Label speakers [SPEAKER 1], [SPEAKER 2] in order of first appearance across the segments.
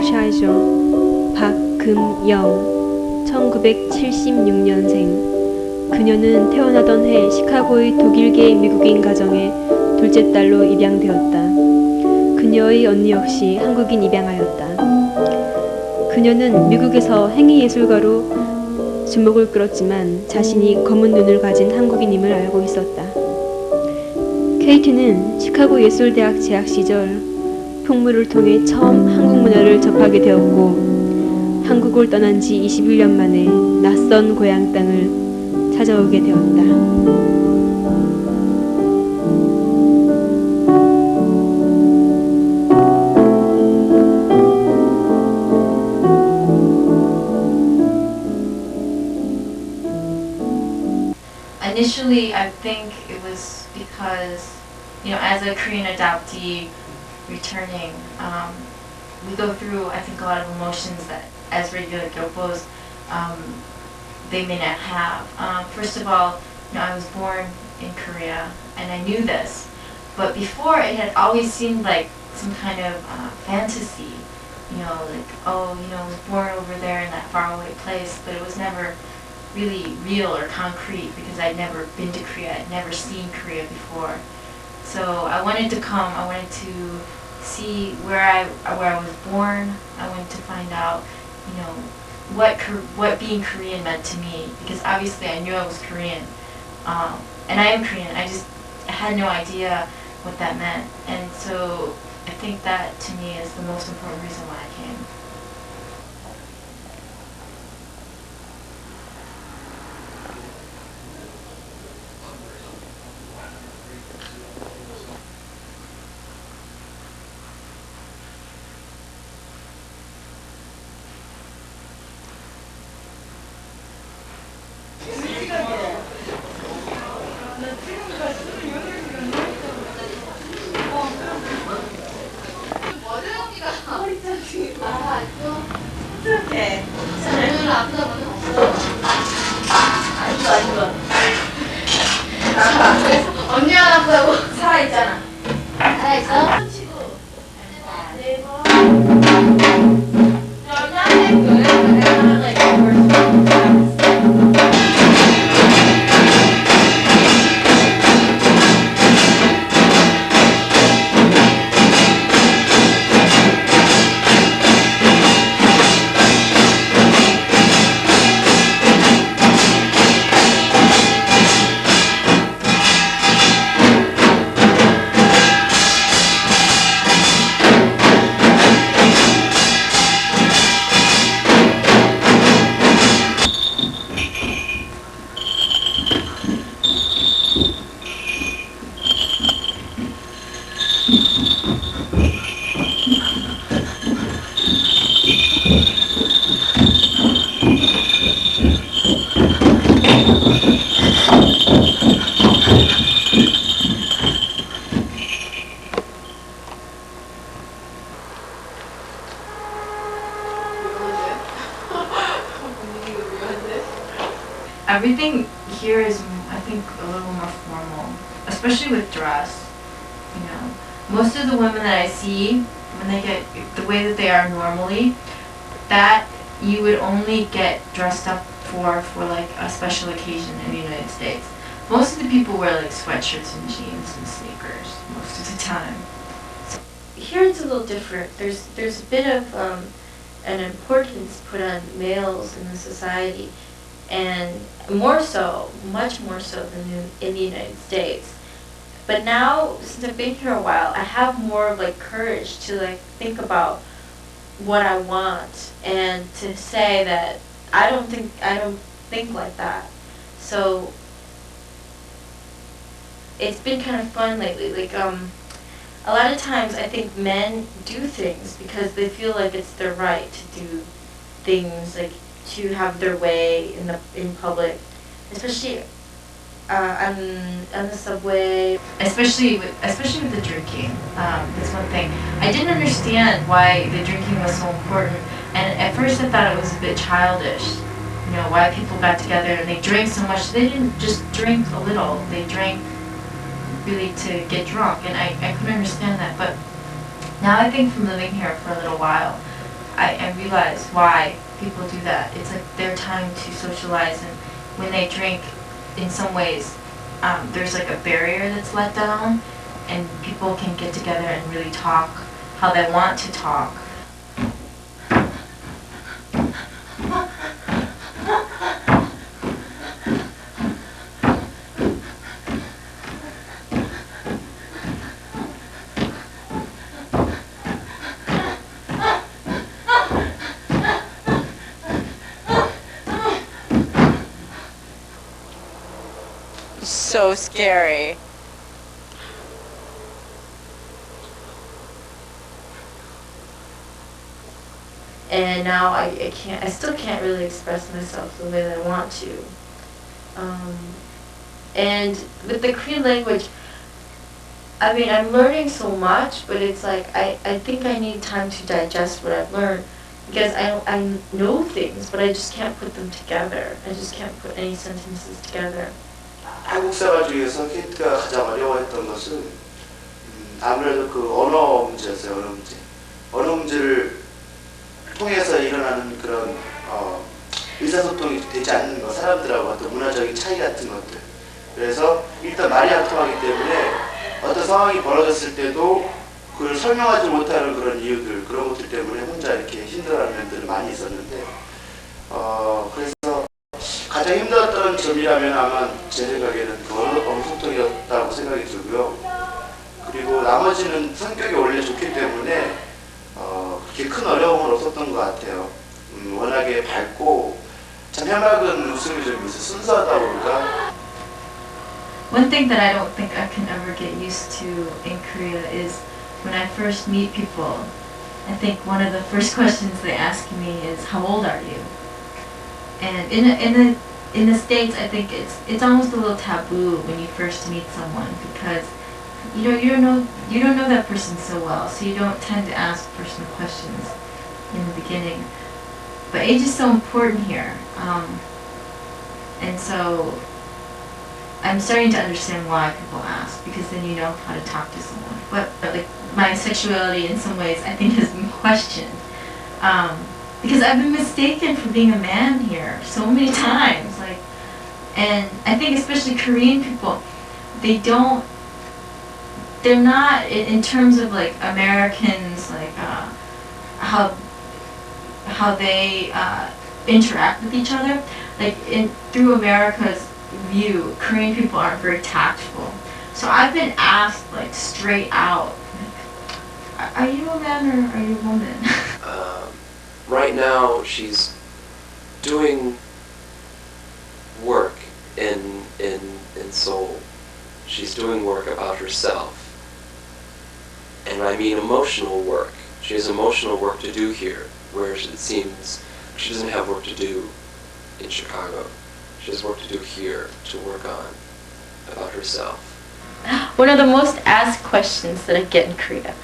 [SPEAKER 1] 러시아이죠. 박금영, 1976년생. 그녀는 태어나던 해 시카고의 독일계 미국인 가정에 둘째 딸로 입양되었다. 그녀의 언니 역시 한국인 입양하였다. 그녀는 미국에서 행위예술가로 주목을 끌었지만 자신이 검은 눈을 가진 한국인임을 알고 있었다. 케이트는 시카고 예술대학 재학 시절 풍물을 통해 처음 한국 문화를 접하게 되었고 한국을 떠난 지 21년 만에 낯선 고향 땅을 찾아오게 되었다.
[SPEAKER 2] Initially, I think it was because, as a Korean adoptee returning, we go through, I think, a lot of emotions that as regular gyopos, they may not have. First of all, I was born in Korea, and I knew this, but before it had always seemed like some kind of fantasy, I was born over there in that faraway place, but it was never really real or concrete because I'd never been to Korea, I'd never seen Korea before. So I wanted to come, I wanted to see where I was born. I wanted to find out, what being Korean meant to me, because obviously I knew I was Korean, and I am Korean. I had no idea what that meant, and so I think that to me is the most important reason why I came.
[SPEAKER 3] 언니 안 아프다고 살아있잖아. 살아있어?
[SPEAKER 2] Everything here is, I think, a little more formal, especially with dress. Most of the women that I see, when they get the way that they are normally, that you would only get dressed up for like a special occasion in the United States. Most of the people wear like sweatshirts and jeans and sneakers most of the time.
[SPEAKER 4] Here it's a little different. There's a bit of an importance put on males in the society, and more so, much more so than in the United States. But now, since I've been here a while, I have more of like courage to think about what I want and to say that I don't think like that. So it's been kind of fun lately. A lot of times I think men do things because they feel like it's their right to do things, to have their way in public, especially on the subway.
[SPEAKER 2] Especially with the drinking. That's one thing. I didn't understand why the drinking was so important, and at first I thought it was a bit childish. Why people got together and they drank so much. They didn't just drink a little. They drank really to get drunk, and I couldn't understand that. But now I think from living here for a little while, I realize why people do that. It's like their time to socialize, and when they drink, in some ways, there's like a barrier that's let down, and people can get together and really talk how they want to talk.
[SPEAKER 5] So scary.
[SPEAKER 4] And now I still can't really express myself the way that I want to. And with the Korean language, I mean, I'm learning so much, but it's like, I think I need time to digest what I've learned, because I know things, but I just can't put them together. I just can't put any sentences together.
[SPEAKER 6] 한국 생활 중에서 케이트가 가장 어려워했던 것은 아무래도 그 언어 문제였어요. 언어 문제. 언어 문제를 통해서 일어나는 그런 의사소통이 되지 않는 것, 사람들하고 어떤 문화적인 차이 같은 것들. 그래서 일단 말이 안 통하기 때문에 어떤 상황이 벌어졌을 때도 그걸 설명하지 못하는 그런 이유들, 그런 것들 때문에 혼자 이렇게 힘들어하는 면들이 많이 있었는데, 그래서 가장 힘들었던 점이라면 아마 제 생각에는 그 언어 소통이었다고 생각이 들고요. 그리고 나머지는 성격이 원래 좋기 때문에 그렇게 큰 어려움은 없었던 것 같아요. 워낙에 밝고 참 해맑은 웃음이 좀 있어 순수하다 보니까.
[SPEAKER 2] One thing that I don't think I can ever get used to in Korea is when I first meet people, I think one of the first questions they ask me is, "How old are you?" And in the States, I think it's almost a little taboo when you first meet someone, because you don't know that person so well, so you don't tend to ask personal questions in the beginning. But age is so important here, and so I'm starting to understand why people ask, because then you know how to talk to someone. But like my sexuality, in some ways, I think has been questioned. Because I've been mistaken for being a man here so many times, and I think especially Korean people, they're not in terms of like Americans, like how they interact with each other. Like through America's view, Korean people aren't very tactful. So I've been asked like straight out, are you a man or are you a woman?
[SPEAKER 7] Right now, she's doing work in Seoul. She's doing work about herself. And I mean emotional work. She has emotional work to do here, whereas it seems she doesn't have work to do in Chicago. She has work to do here to work on about herself.
[SPEAKER 4] One of the most asked questions that I get in Korea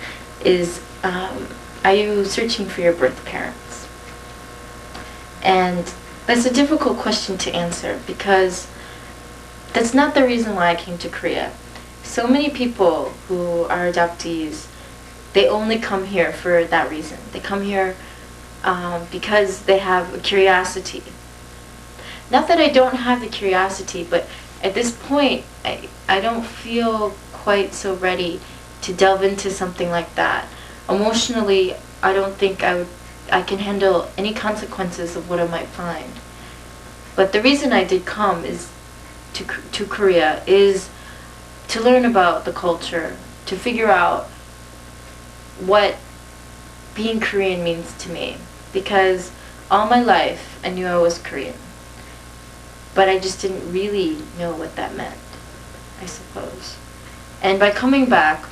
[SPEAKER 4] is, are you searching for your birth parents? And that's a difficult question to answer, because that's not the reason why I came to Korea. So many people who are adoptees, they only come here for that reason. They come here because they have a curiosity. Not that I don't have the curiosity, but at this point, I don't feel quite so ready to delve into something like that. Emotionally, I don't think I can handle any consequences of what I might find. But the reason I did come is to Korea is to learn about the culture, to figure out what being Korean means to me. Because all my life I knew I was Korean, but I just didn't really know what that meant, I suppose. And by coming back,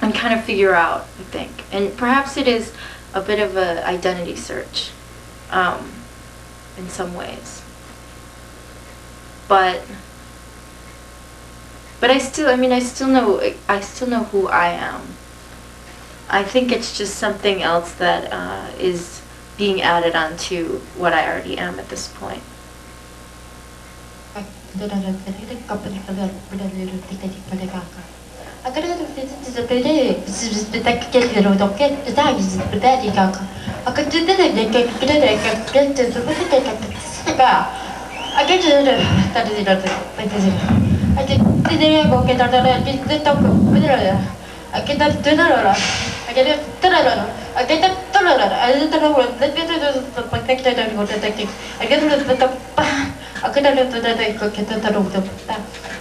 [SPEAKER 4] I'm kind of figure out, I think. And perhaps it is a bit of an identity search, in some ways. But I still know who I am. I think it's just something else that is being added on to what I already am at this point.
[SPEAKER 3] 아까 뜯어내 내게 그래 그때 좀 그때가 아까 저를 따르지라도 그때 아직 뜯어내 거 깨달아라 뜯다 그들어라 아까 다 뜯어라 아까 뜯어라 아까 뜯어라 아까 뜯어라 내가 박대기다 이거 대기 아까 뜯다 아까 뜯다 이거 깨달아라 뜯다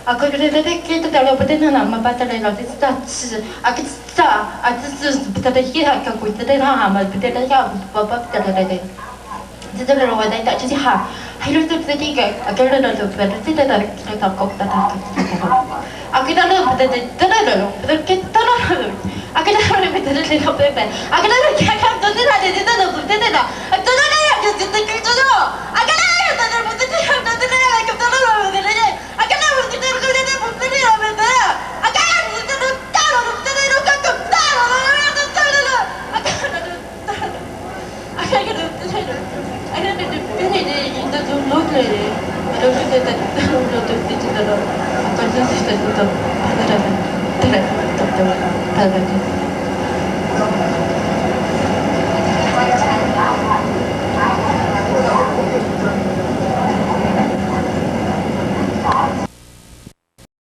[SPEAKER 3] 아까 그래도 대기 뜯다라 버티는 엄마 빠따라라 진짜 아까 진짜 진짜 부탁해 이해하게 하고 있더라 아마 부탁해야 빠빠따라라 진짜로 와다 있다 진짜 이럴 때 되게 아까라도 버티다라 그래서 꼭다다 아까라도 부탁해라라 그렇게 따라라 아까라도 부탁해라 아까라도 그냥 떠들어야 되는데 부탁해라 떠들어야 진짜 그죠 아까라도 떠들 부탁해라 떠들어야 이렇게 떠들어야 되는데 아까라도 그대로 그대로 부탁해라 아까라도 진짜 따로 떠들어 갖고 따로